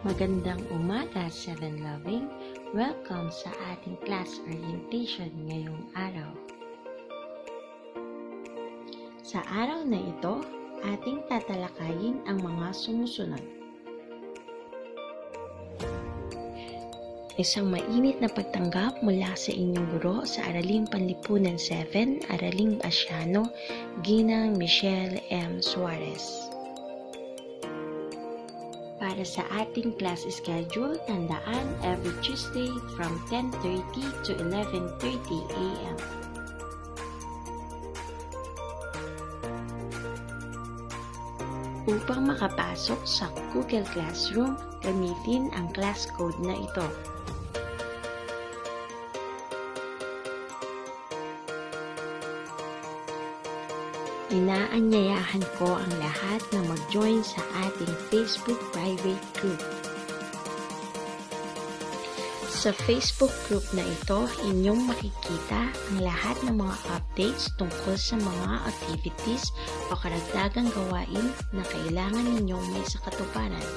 Magandang umaga, Seven Loving. Welcome sa ating class orientation ngayong araw. Sa araw na ito, ating tatalakayin ang mga sumusunod. Isang mainit na pagtanggap mula sa inyong guro sa Araling Panlipunan 7, Araling Asyano, Ginang Michelle M. Suarez. Para sa ating class schedule, tandaan every Tuesday from 10:30 to 11:30 a.m. Upang makapasok sa Google Classroom, gamitin ang class code na ito. Inaanyayahan ko ang lahat na mag-join sa ating Facebook private group. Sa Facebook group na ito, inyong makikita ang lahat ng mga updates tungkol sa mga activities o karagdagang gawain na kailangan ninyong may sa katuparan.